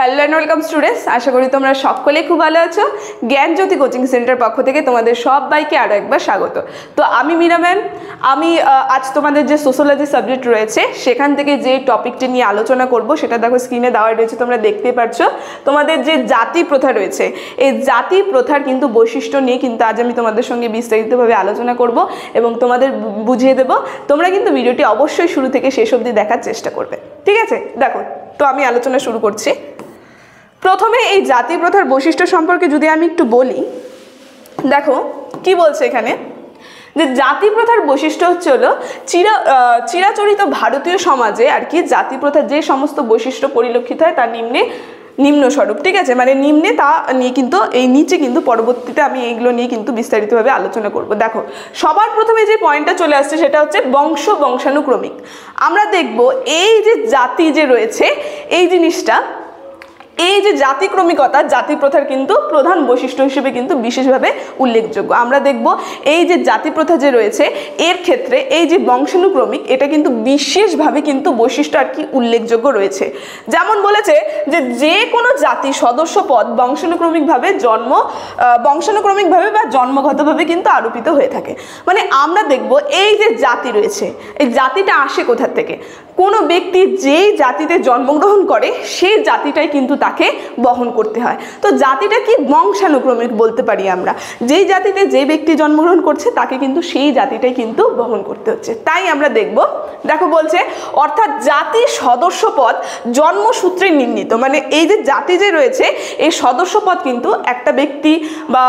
Hello and welcome students, আশা করি তোমরা সকলেই খুব ভালো আছো। জ্ঞানজ্যোতি কোচিং সেন্টার পক্ষ থেকে তোমাদের সবাইকে আরও একবার স্বাগত। তো আমি মীরা ম্যাম, আমি আজ তোমাদের যে সোশ্যোলজি সাবজেক্ট রয়েছে সেখান থেকে যে টপিকটি নিয়ে আলোচনা করব সেটা দেখো স্ক্রিনে দেওয়া রয়েছে, তোমরা দেখতেই পাচ্ছ। তোমাদের যে জাতি প্রথা রয়েছে এই জাতি প্রথার কিন্তু বৈশিষ্ট্য নিয়ে কিন্তু আজ আমি তোমাদের সঙ্গে বিস্তারিতভাবে আলোচনা করব এবং তোমাদের বুঝিয়ে দেব। তোমরা কিন্তু ভিডিওটি অবশ্যই শুরু থেকে শেষ অবধি দেখার চেষ্টা করবে, ঠিক আছে? দেখো, তো আমি আলোচনা শুরু করছি। প্রথমে এই জাতি প্রথার বৈশিষ্ট্য সম্পর্কে যদি আমি একটু বলি, দেখো কি বলছে এখানে, যে জাতি প্রথার বৈশিষ্ট্য হচ্ছে হলো চিরাচরিত ভারতীয় সমাজে আর কি জাতি প্রথার যে সমস্ত বৈশিষ্ট্য পরিলক্ষিত হয় তার নিম্ন স্বরূপ, ঠিক আছে? মানে নিম্নে তা নিয়ে কিন্তু এই নিচে কিন্তু পরবর্তীতে আমি এইগুলো নিয়ে কিন্তু বিস্তারিতভাবে আলোচনা করব। দেখো, সবার প্রথমে যে পয়েন্টটা চলে আসছে সেটা হচ্ছে বংশানুক্রমিক। আমরা দেখব এই যে জাতি যে রয়েছে এই জিনিসটা, এই যে জাতিক্রমিকতা জাতি প্রথার কিন্তু প্রধান বৈশিষ্ট্য হিসেবে কিন্তু বিশেষভাবে উল্লেখযোগ্য। আমরা দেখব এই যে জাতি প্রথা যে রয়েছে এর ক্ষেত্রে এই যে বংশানুক্রমিক এটা কিন্তু বিশেষভাবে কিন্তু বৈশিষ্ট্য আর কি উল্লেখযোগ্য রয়েছে। যেমন বলেছে যে কোনো জাতি সদস্য পদ বংশানুক্রমিকভাবে বা জন্মগতভাবে কিন্তু আরোপিত হয়ে থাকে। মানে আমরা দেখব এই যে জাতি রয়েছে এই জাতিটা আসে কোথা থেকে? কোনো ব্যক্তি যেই জাতিতে জন্মগ্রহণ করে সেই জাতিটাই কিন্তু তাকে বহন করতে হয়। তো জাতিটা কি বংশানুক্রমিক বলতে পারি আমরা। যেই জাতিতে যে ব্যক্তি জন্মগ্রহণ করছে তাকে কিন্তু সেই জাতিটাই কিন্তু বহন করতে হচ্ছে। তাই আমরা দেখো বলছে অর্থাৎ জাতির সদস্যপদ জন্মসূত্রে নির্ণীত। মানে এই যে জাতি যে রয়েছে এই সদস্যপদ কিন্তু একটা ব্যক্তি বা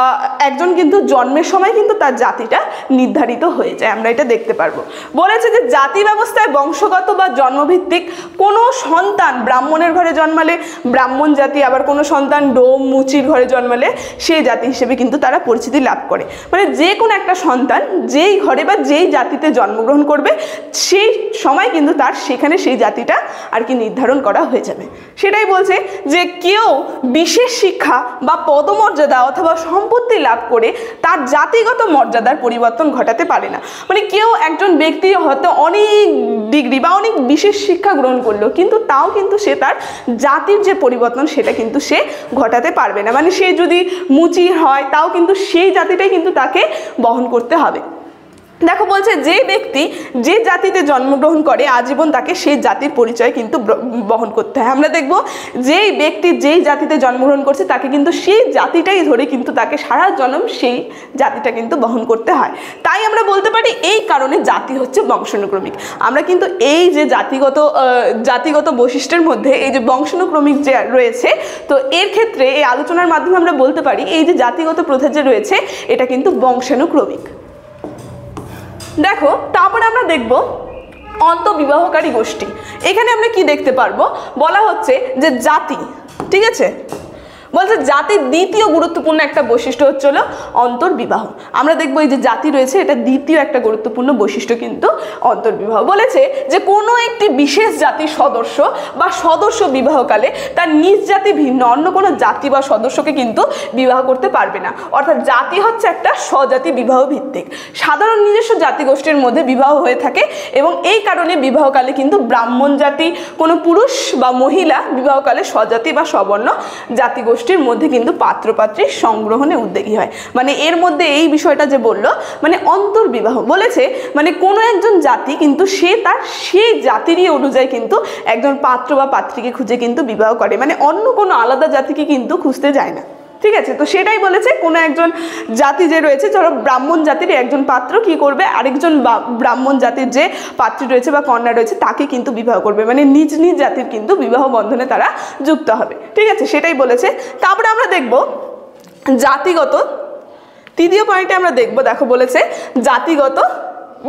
একজন কিন্তু জন্মের সময় কিন্তু তার জাতিটা নির্ধারিত হয়ে যায়, আমরা এটা দেখতে পারবো। বলেছে যে জাতি ব্যবস্থায় বংশগত বা জন্মভিত্তিক কোনো সন্তান ব্রাহ্মণের ঘরে জন্মালে ব্রাহ্মণ জাতি, আবার কোনো সন্তান ডোম মুচির ঘরে জন্মালে সেই জাতি হিসেবে কিন্তু তারা পরিচিতি লাভ করে। মানে যে কোনো একটা সন্তান যেই ঘরে বা যেই জাতিতে জন্মগ্রহণ করবে সেই সময় কিন্তু তার সেখানে সেই জাতিটা আর কি নির্ধারণ করা হয়ে যাবে। সেটাই বলছে যে কেউ বিশেষ শিক্ষা বা পদমর্যাদা অথবা সম্পত্তি লাভ করে তার জাতিগত মর্যাদার পরিবর্তন ঘটাতে পারে না। মানে কেউ একজন ব্যক্তি হয়তো অনেক ডিগ্রি বা অনেক বিশেষ শিক্ষা গ্রহণ করলো কিন্তু তাও কিন্তু সে তার জাতির যে পরিবর্তন সেটা কিন্তু সে ঘটাতে পারবে না। মানে সে যদি মুচি হয় তাও কিন্তু সেই জাতিটাই কিন্তু তাকে বহন করতে হবে। দেখো বলছে যে ব্যক্তি যে জাতিতে জন্মগ্রহণ করে আজীবন তাকে সেই জাতির পরিচয় কিন্তু বহন করতে হয়। আমরা দেখব যেই ব্যক্তি যেই জাতিতে জন্মগ্রহণ করছে তাকে কিন্তু সেই জাতিটাই ধরে কিন্তু তাকে সারা জন্ম সেই জাতিটা কিন্তু বহন করতে হয়। তাই আমরা বলতে পারি এই কারণে জাতি হচ্ছে বংশানুক্রমিক। আমরা কিন্তু এই যে জাতিগত বৈশিষ্ট্যের মধ্যে এই যে বংশানুক্রমিক যে রয়েছে, তো এর ক্ষেত্রে এই আলোচনার মাধ্যমে আমরা বলতে পারি এই যে জাতিগত প্রথা যে রয়েছে এটা কিন্তু বংশানুক্রমিক। দেখো, তারপরে আমরা দেখব অন্তঃবিবাহকারী গোষ্ঠী। এখানে আমরা কি দেখতে পারবো, বলা হচ্ছে যে জাতি, ঠিক আছে, বলছে জাতির দ্বিতীয় গুরুত্বপূর্ণ একটা বৈশিষ্ট্য হচ্ছে হলো অন্তর্বিবাহ। আমরা দেখবো এই যে জাতি রয়েছে এটা দ্বিতীয় একটা গুরুত্বপূর্ণ বৈশিষ্ট্য কিন্তু অন্তর্বিবাহ। বলেছে যে কোনো একটি বিশেষ জাতির সদস্য বা সদস্য বিবাহকালে তার নিজ জাতি ভিন্ন অন্য কোনো জাতি বা সদস্যকে কিন্তু বিবাহ করতে পারবে না। অর্থাৎ জাতি হচ্ছে একটা স্বজাতি বিবাহ ভিত্তিক। সাধারণ নিজস্ব জাতিগোষ্ঠীর মধ্যে বিবাহ হয়ে থাকে এবং এই কারণে বিবাহকালে কিন্তু ব্রাহ্মণ জাতি কোনো পুরুষ বা মহিলা বিবাহকালে স্বজাতি বা সবর্ণ জাতিগোষ্ঠীর মধ্যে কিন্তু পাত্রপাত্রী সংগ্রহণে উদ্যোগী হয়। মানে এর মধ্যে এই বিষয়টা যে বললো মানে অন্তর্বিবাহ বলেছে মানে কোনো একজন জাতি কিন্তু সে তার সেই জাতিরই অনুযায়ী কিন্তু একজন পাত্র বা পাত্রীকে খুঁজে কিন্তু বিবাহ করে, মানে অন্য কোনো আলাদা জাতিকে কিন্তু খুঁজতে যায় না, ঠিক আছে? তো সেটাই বলেছে কোনো একজন জাতি যে রয়েছে, ধরো ব্রাহ্মণ জাতির একজন পাত্র কি করবে আরেকজন ব্রাহ্মণ জাতির যে পাত্রী রয়েছে বা কন্যা রয়েছে তাকে কিন্তু বিবাহ করবে, মানে নিজ নিজ জাতির কিন্তু বিবাহ বন্ধনে তারা যুক্ত হবে, ঠিক আছে? সেটাই বলেছে। তারপরে আমরা দেখব জাতিগত, তৃতীয় পয়েন্টে আমরা দেখব, দেখো বলেছে জাতিগত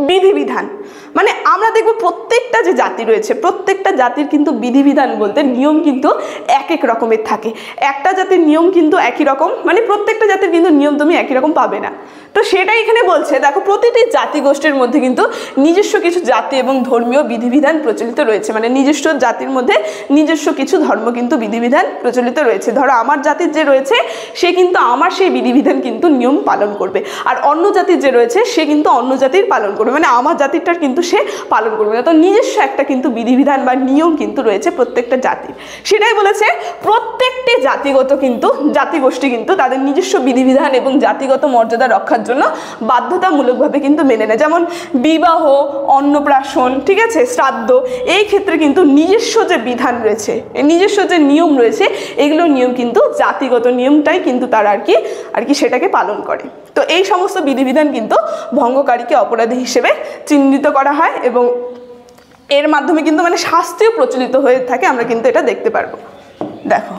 বিধিবিধান। মানে আমরা দেখব প্রত্যেকটা যে জাতি রয়েছে প্রত্যেকটা জাতির কিন্তু বিধিবিধান বলতে নিয়ম কিন্তু এক এক রকমের থাকে। একটা জাতির নিয়ম কিন্তু একই রকম, মানে প্রত্যেকটা জাতির কিন্তু নিয়ম তুমি একই রকম পাবে না। তো সেটাই এখানে বলছে, দেখো প্রতিটি জাতিগোষ্ঠীর মধ্যে কিন্তু নিজস্ব কিছু জাতি এবং ধর্মীয় বিধিবিধান প্রচলিত রয়েছে। মানে নিজস্ব জাতির মধ্যে নিজস্ব কিছু ধর্ম কিন্তু বিধিবিধান প্রচলিত রয়েছে। ধরো আমার জাতির যে রয়েছে সে কিন্তু আমার সেই বিধিবিধান কিন্তু নিয়ম পালন করবে, আর অন্য জাতির যে রয়েছে সে কিন্তু অন্য জাতির পালন করবে। মানে আমার জাতিটার কিন্তু সে পালন করবে না। তো নিজস্ব একটা কিন্তু বিধিবিধান বা নিয়ম কিন্তু রয়েছে প্রত্যেকটা জাতির। সেটাই বলেছে প্রত্যেকটি জাতিগত কিন্তু জাতিগোষ্ঠী কিন্তু তাদের নিজস্ব বিধিবিধান এবং জাতিগত মর্যাদা রক্ষার জন্য বাধ্যতামূলকভাবে কিন্তু মেনে নেয়। যেমন বিবাহ, অন্নপ্রাশন, ঠিক আছে, শ্রাদ্ধ, এই ক্ষেত্রে কিন্তু নিজস্ব যে বিধান রয়েছে, নিজস্ব যে নিয়ম রয়েছে, এগুলো নিয়ম কিন্তু জাতিগত নিয়মটাই কিন্তু তারা আর কি সেটাকে পালন করে। তো এই সমস্ত বিধিবিধান কিন্তু ভঙ্গকারীকে অপরাধী হিসেবে চিহ্নিত করা হয় এবং এর মাধ্যমে কিন্তু মানে শাস্তিও প্রচলিত হয়ে থাকে, আমরা কিন্তু এটা দেখতে পারবো। দেখো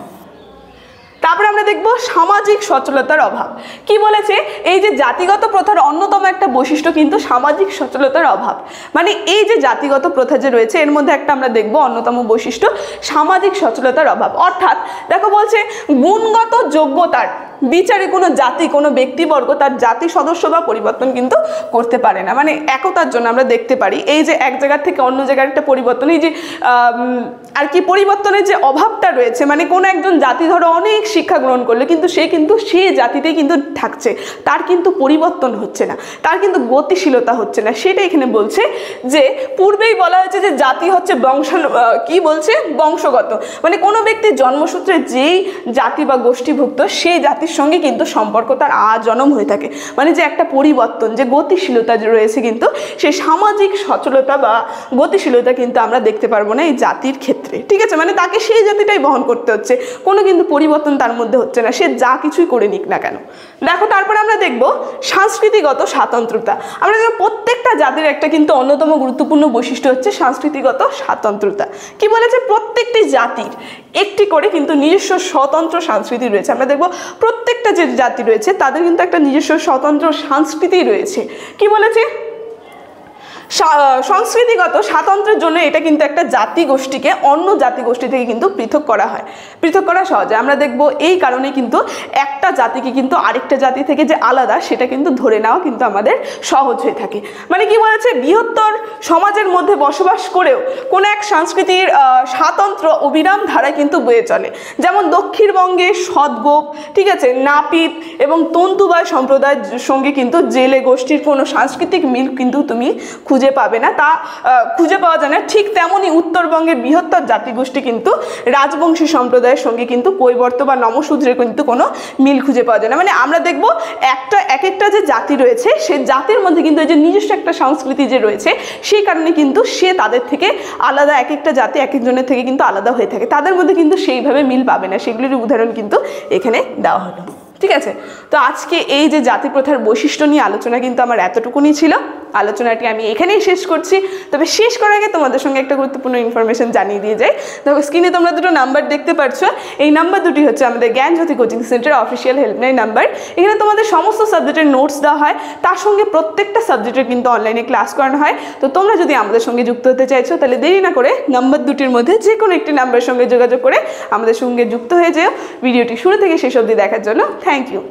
তারপরে আমরা দেখব সামাজিক সচলতার অভাব। কি বলেছে, এই যে জাতিগত প্রথার অন্যতম একটা বৈশিষ্ট্য কিন্তু সামাজিক সচলতার অভাব। মানে এই যে জাতিগত প্রথা যে রয়েছে এর মধ্যে একটা আমরা দেখব অন্যতম বৈশিষ্ট্য সামাজিক সচলতার অভাব। অর্থাৎ দেখো বলছে গুণগত যোগ্যতার বিচারে কোনো জাতি, কোনো ব্যক্তিবর্গ তার জাতি সদস্য বা পরিবর্তন কিন্তু করতে পারে না। মানে একতার জন্য আমরা দেখতে পারি এই যে এক জায়গার থেকে অন্য জায়গার একটা পরিবর্তন, এই যে আর কি পরিবর্তনের যে অভাবটা রয়েছে, মানে কোনো একজন জাতি ধরো অনেক শিক্ষা গ্রহণ করলে কিন্তু সে জাতিতেই কিন্তু থাকছে, তার কিন্তু পরিবর্তন হচ্ছে না, তার কিন্তু গতিশীলতা হচ্ছে না। সেটা এখানে বলছে যে পূর্বেই বলা হয়েছে যে জাতি হচ্ছে কি বলছে বংশগত, মানে কোনো ব্যক্তির জন্মসূত্রে যেই জাতি বা গোষ্ঠীভুক্ত সেই জাতির সঙ্গে কিন্তু সম্পর্ক তার আজন্ম হয়ে থাকে। মানে যে একটা পরিবর্তন, যে গতিশীলতা যে রয়েছে কিন্তু সেই সামাজিক সচলতা বা গতিশীলতা কিন্তু আমরা দেখতে পারবো না এই জাতির ক্ষেত্রে, ঠিক আছে। মানে তাকে সেই জাতিটাই বহন করতে হচ্ছে, কোনো কিন্তু পরিবর্তন তার মধ্যে হচ্ছে না, সে যা কিছুই করে নিক না কেন। দেখো তারপরে আমরা দেখব সাংস্কৃতিগত স্বাতন্ত্রতা। আমরা দেখব প্রত্যেকটা জাতির একটা কিন্তু অন্যতম গুরুত্বপূর্ণ বৈশিষ্ট্য হচ্ছে সাংস্কৃতিগত স্বাতন্ত্রতা। কি বলেছে, প্রত্যেকটি জাতির একটি করে কিন্তু নিজস্ব স্বতন্ত্র সংস্কৃতি রয়েছে। আমরা দেখব প্রত্যেকটা যে জাতি রয়েছে তাদের কিন্তু একটা নিজস্ব স্বতন্ত্র সংস্কৃতি রয়েছে। কি বলেছে, সংস্কৃতিগত স্বাতন্ত্র্যের জন্য এটা কিন্তু একটা জাতিগোষ্ঠীকে অন্য জাতিগোষ্ঠী থেকে কিন্তু পৃথক করা হয়, পৃথক করা সহজ হয়। আমরা দেখব এই কারণে কিন্তু একটা জাতিকে কিন্তু আরেকটা জাতি থেকে যে আলাদা সেটা কিন্তু ধরে নেওয়া কিন্তু আমাদের সহজ হয়ে থাকে। মানে কি বলেছে, বৃহত্তর সমাজের মধ্যে বসবাস করেও কোনো এক সংস্কৃতির স্বাতন্ত্র্য অবিরাম ধারায় কিন্তু বয়ে চলে। যেমন দক্ষিণবঙ্গে সদগোপ, ঠিক আছে, নাপিত এবং তন্তুবায় সম্প্রদায়ের সঙ্গে কিন্তু জেলে গোষ্ঠীর কোনো সাংস্কৃতিক মিল কিন্তু তুমি খুঁজে পাবে না, তা খুঁজে পাওয়া যায় না। ঠিক তেমনই উত্তরবঙ্গের বৃহত্তর জাতিগোষ্ঠী কিন্তু রাজবংশী সম্প্রদায়ের সঙ্গে কিন্তু কৈবর্ত বা নমশূদ্রের কিন্তু কোনো মিল খুঁজে পাওয়া যায় না। মানে আমরা দেখব এক একটা যে জাতি রয়েছে সেই জাতির মধ্যে কিন্তু এই যে নিজস্ব একটা সংস্কৃতি যে রয়েছে সেই কারণে কিন্তু সে তাদের থেকে আলাদা, এক একটা জাতি এক একজনের থেকে কিন্তু আলাদা হয়ে থাকে, তাদের মধ্যে কিন্তু সেইভাবে মিল পাবে না। সেগুলির উদাহরণ কিন্তু এখানে দেওয়া হলো, ঠিক আছে। তো আজকে এই যে জাতি প্রথার বৈশিষ্ট্য নিয়ে আলোচনা কিন্তু আমার এতটুকুনি ছিল। আলোচনাটি আমি এখানেই শেষ করছি। তবে শেষ করার আগে তোমাদের সঙ্গে একটা গুরুত্বপূর্ণ ইনফরমেশন জানিয়ে দিয়ে যাই। দেখো স্ক্রিনে তোমরা দুটো নাম্বার দেখতে পাচ্ছ, এই নাম্বার দুটি হচ্ছে আমাদের Gyanjyoti coaching centre official helpline number. এখানে তোমাদের সমস্ত সাবজেক্টের নোটস দেওয়া হয়, তার সঙ্গে প্রত্যেকটা সাবজেক্টের কিন্তু অনলাইনে ক্লাস করানো হয়। তো তোমরা যদি আমাদের সঙ্গে যুক্ত হতে চাইছো তাহলে দেরি না করে নাম্বার দুটির মধ্যে যে কোনো একটি নাম্বারের সঙ্গে যোগাযোগ করে আমাদের সঙ্গে যুক্ত হয়ে যেও। ভিডিওটি শুরু থেকে শেষ অবধি দেখার জন্য থ্যাংক ইউ।